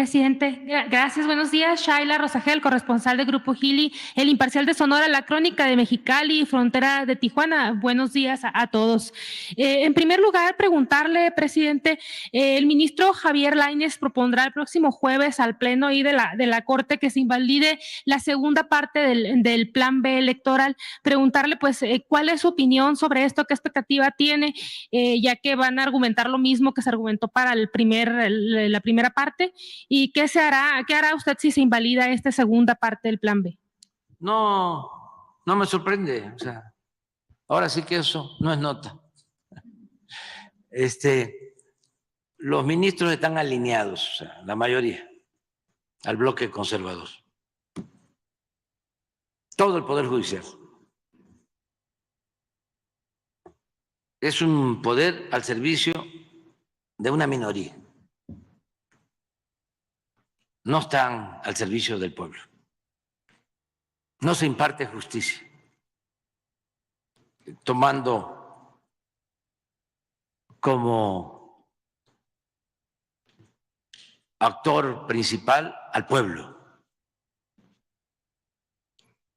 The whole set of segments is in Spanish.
Presidente, gracias. Buenos días. Shaila Rosagel, corresponsal de Grupo Gili, El Imparcial de Sonora, La Crónica de Mexicali, Frontera de Tijuana. Buenos días a todos. En primer lugar, preguntarle, presidente, el ministro Javier Lainez propondrá el próximo jueves al pleno y de la Corte que se invalide la segunda parte del Plan B electoral. Preguntarle, pues, cuál es su opinión sobre esto, qué expectativa tiene, ya que van a argumentar lo mismo que se argumentó para la primera parte. ¿Y qué hará usted si se invalida esta segunda parte del Plan B? No, no me sorprende. O sea, ahora sí que eso no es nota. Los ministros están alineados, o sea, la mayoría, al bloque conservador. Todo el Poder Judicial. Es un poder al servicio de una minoría. No están al servicio del pueblo. No se imparte justicia, tomando como actor principal al pueblo.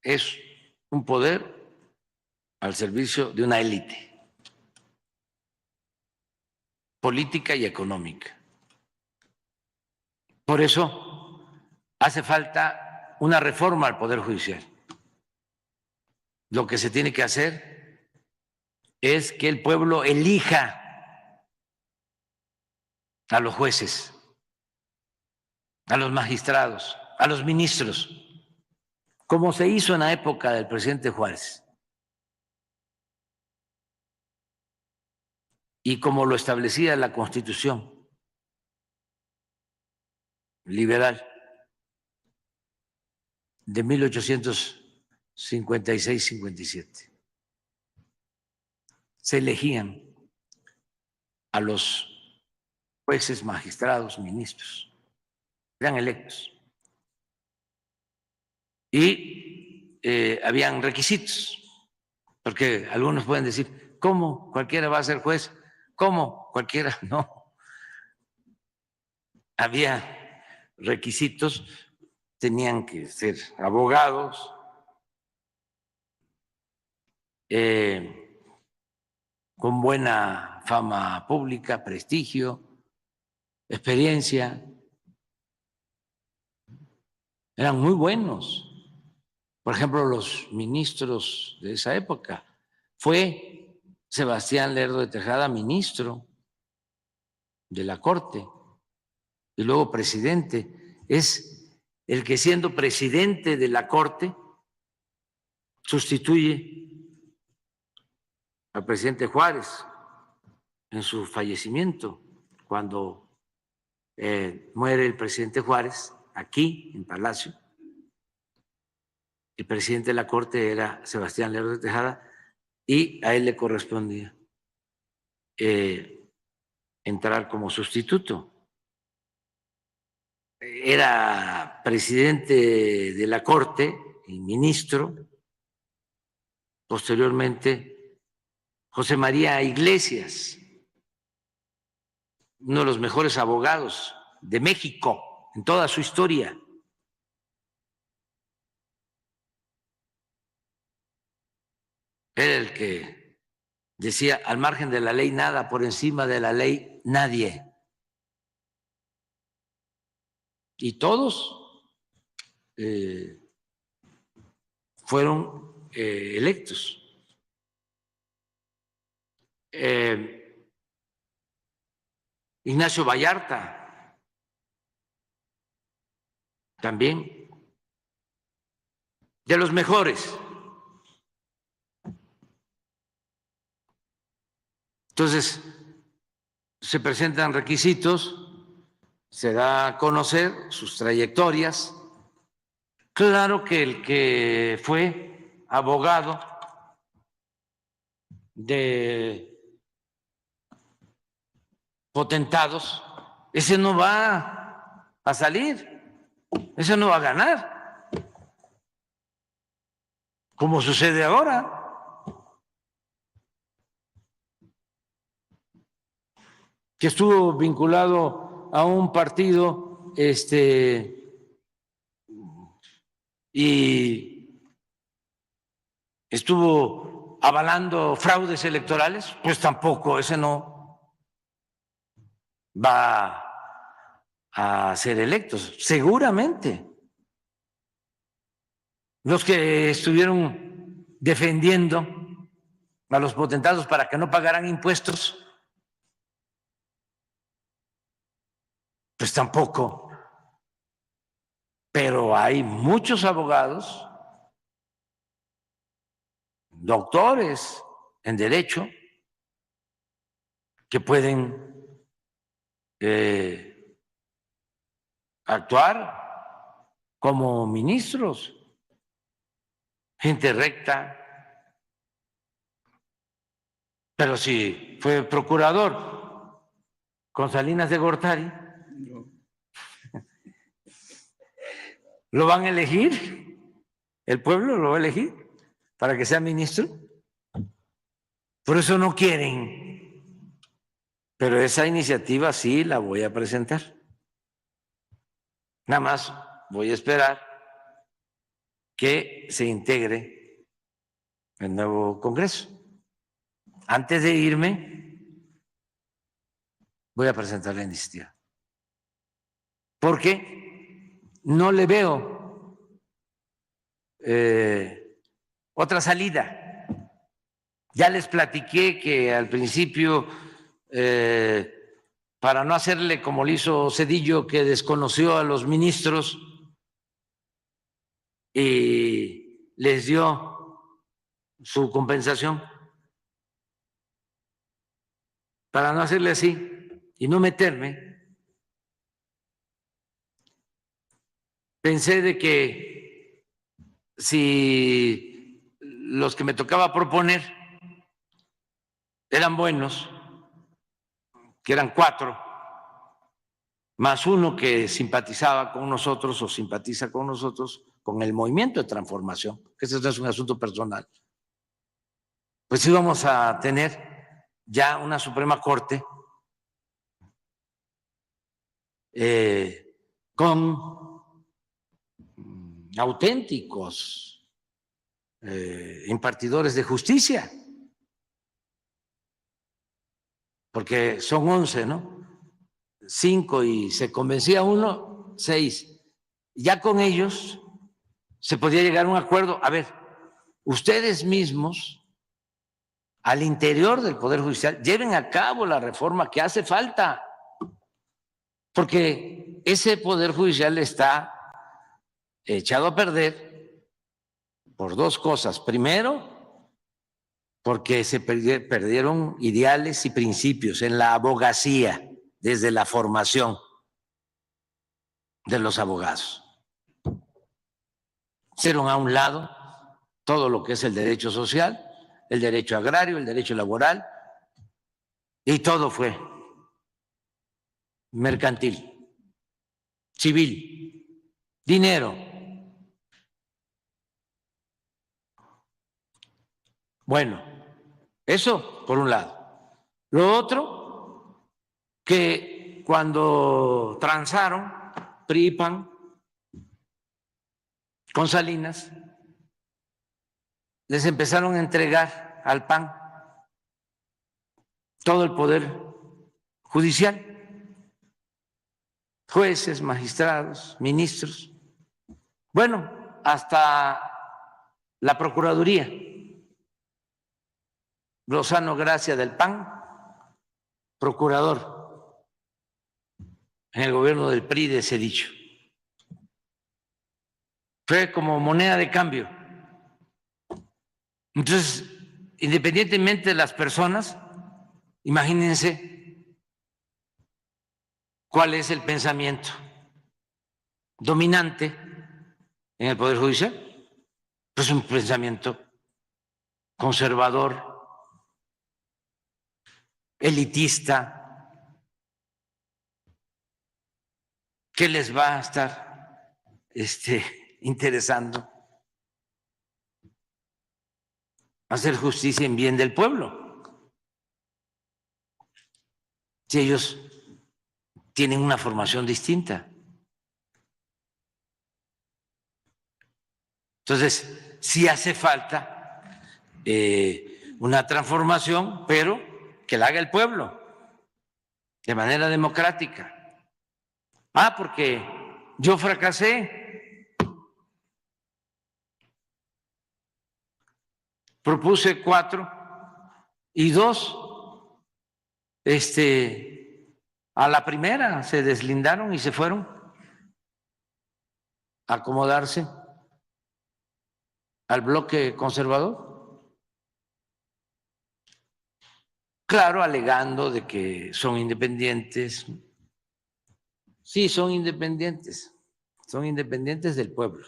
Es un poder al servicio de una élite política y económica. Por eso hace falta una reforma al Poder Judicial. Lo que se tiene que hacer es que el pueblo elija a los jueces, a los magistrados, a los ministros, como se hizo en la época del presidente Juárez y como lo establecía la Constitución liberal de 1856-57. Se elegían a los jueces, magistrados, ministros, eran electos. Y habían requisitos, porque algunos pueden decir, ¿cómo cualquiera va a ser juez? ¿Cómo cualquiera? No. Había requisitos, tenían que ser abogados, con buena fama pública, prestigio, experiencia. Eran muy buenos. Por ejemplo, los ministros de esa época. Fue Sebastián Lerdo de Tejada ministro de la Corte y luego presidente. Es el que, siendo presidente de la Corte, sustituye al presidente Juárez en su fallecimiento. Cuando muere el presidente Juárez, aquí en Palacio, el presidente de la Corte era Sebastián Lerdo de Tejada y a él le correspondía entrar como sustituto. Era presidente de la Corte y ministro, posteriormente José María Iglesias, uno de los mejores abogados de México en toda su historia. Era el que decía, al margen de la ley nada, por encima de la ley nadie. Y todos fueron electos. Ignacio Vallarta también, de los mejores. Entonces, se presentan requisitos, se da a conocer sus trayectorias. Claro que el que fue abogado de potentados, ese no va a salir, ese no va a ganar, como sucede ahora. Que estuvo vinculado a un partido y estuvo avalando fraudes electorales, pues tampoco, ese no va a ser electo, seguramente. Los que estuvieron defendiendo a los potentados para que no pagaran impuestos, pues tampoco. Pero hay muchos abogados, doctores en derecho, que pueden actuar como ministros, gente recta. Pero si fue procurador con Salinas de Gortari, ¿lo van a elegir? ¿El pueblo lo va a elegir para que sea ministro? Por eso no quieren. Pero esa iniciativa sí la voy a presentar. Nada más voy a esperar que se integre el nuevo Congreso. Antes de irme, voy a presentar la iniciativa. Porque no le veo otra salida. Ya les platiqué que al principio, para no hacerle como le hizo Zedillo, que desconoció a los ministros y les dio su compensación, para no hacerle así y no meterme, pensé de que si los que me tocaba proponer eran buenos, que eran 4, más uno que simpatizaba con nosotros o simpatiza con nosotros, con el movimiento de transformación, que ese no es un asunto personal, pues íbamos a tener ya una Suprema Corte con auténticos impartidores de justicia, porque son 11, ¿no? 5 y se convencía uno, 6. Ya con ellos se podía llegar a un acuerdo. A ver, ustedes mismos, al interior del Poder Judicial, lleven a cabo la reforma que hace falta, porque ese Poder Judicial está echado a perder por 2 cosas. Primero, porque se perdieron ideales y principios en la abogacía desde la formación de los abogados. Hicieron a un lado todo lo que es el derecho social, el derecho agrario, el derecho laboral, y todo fue mercantil, civil, dinero. Bueno, eso por un lado. Lo otro, que cuando transaron PRI y PAN con Salinas, les empezaron a entregar al PAN todo el poder judicial, jueces, magistrados, ministros, bueno, hasta la Procuraduría. Lozano Gracia del PAN, procurador en el gobierno del PRI de Zedillo. Fue como moneda de cambio. Entonces, independientemente de las personas, imagínense cuál es el pensamiento dominante en el Poder Judicial. Pues un pensamiento conservador, elitista, ¿qué les va a estar interesando? Hacer justicia en bien del pueblo. Si ellos tienen una formación distinta. Entonces, sí hace falta una transformación, pero que la haga el pueblo de manera democrática. Porque yo fracasé. Propuse 4 y 2, a la primera se deslindaron y se fueron a acomodarse al bloque conservador. Claro, alegando de que son independientes. Sí, son independientes del pueblo.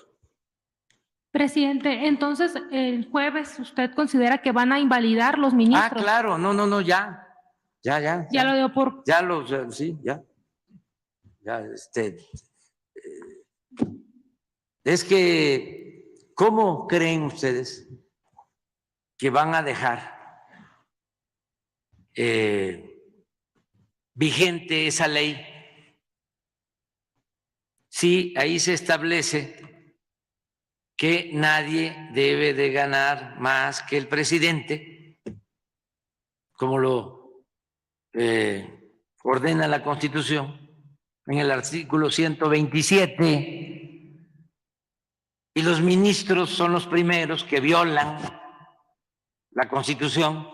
Presidente, entonces el jueves usted considera que van a invalidar los ministros. Claro, no, ya. Ya lo dio por... Sí, ya. Es que, ¿cómo creen ustedes que van a dejar vigente esa ley si ahí se establece que nadie debe de ganar más que el presidente, como lo ordena la Constitución en el artículo 127, y los ministros son los primeros que violan la Constitución,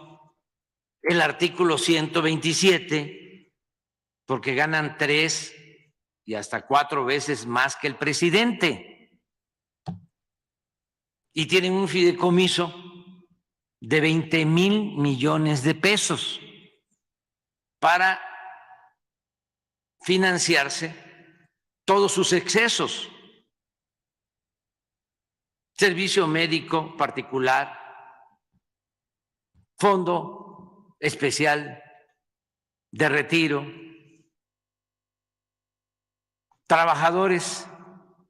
el artículo 127, porque ganan 3 y hasta 4 veces más que el presidente, y tienen un fideicomiso de 20,000 millones de pesos para financiarse todos sus excesos. Servicio médico particular, fondo especial de retiro, trabajadores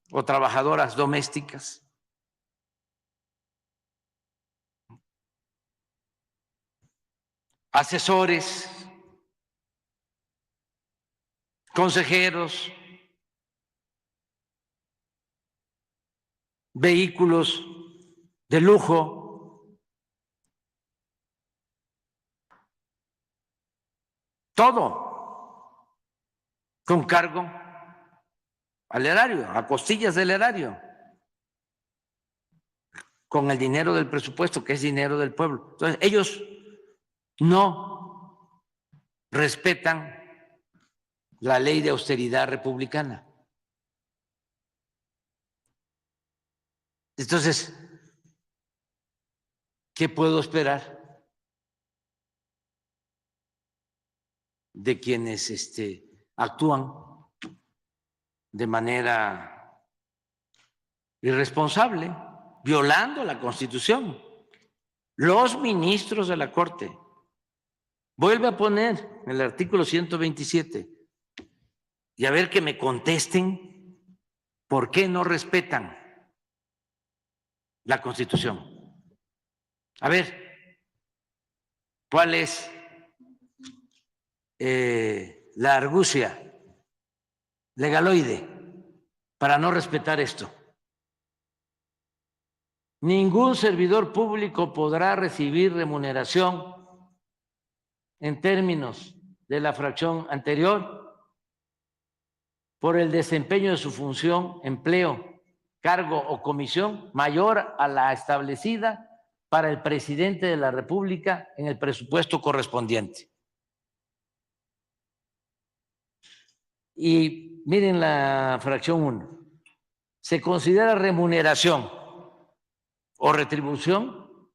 o trabajadoras domésticas, asesores, consejeros, vehículos de lujo, todo con cargo al erario, a costillas del erario, con el dinero del presupuesto, que es dinero del pueblo. Entonces, ellos no respetan la ley de austeridad republicana. Entonces, ¿qué puedo esperar de quienes actúan de manera irresponsable, violando la Constitución? Los ministros de la Corte. Vuelve a poner el artículo 127 y a ver que me contesten por qué no respetan la Constitución. A ver, ¿cuál es la argucia legaloide para no respetar esto? Ningún servidor público podrá recibir remuneración en términos de la fracción anterior por el desempeño de su función, empleo, cargo o comisión mayor a la establecida para el presidente de la República en el presupuesto correspondiente. Y miren la fracción 1. Se considera remuneración o retribución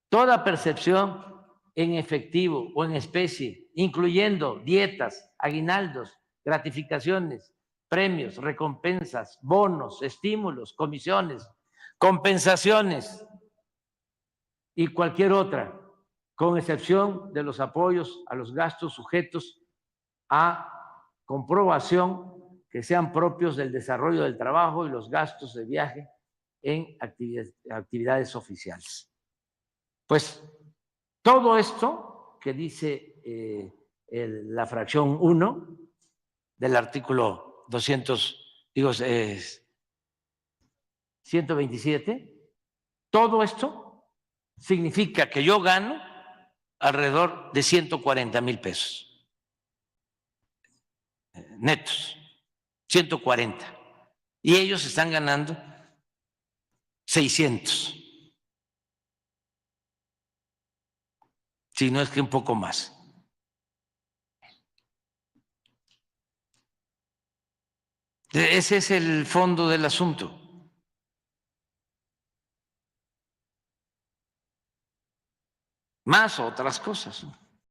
toda percepción en efectivo o en especie, incluyendo dietas, aguinaldos, gratificaciones, premios, recompensas, bonos, estímulos, comisiones, compensaciones y cualquier otra, con excepción de los apoyos a los gastos sujetos a comprobación que sean propios del desarrollo del trabajo y los gastos de viaje en actividades oficiales. Pues todo esto que dice la fracción 1 del artículo 200, 127. Todo esto significa que yo gano alrededor de 140,000 pesos netos, 140. Y ellos están ganando 600, si no es que un poco más. Ese es el fondo del asunto. Más otras cosas.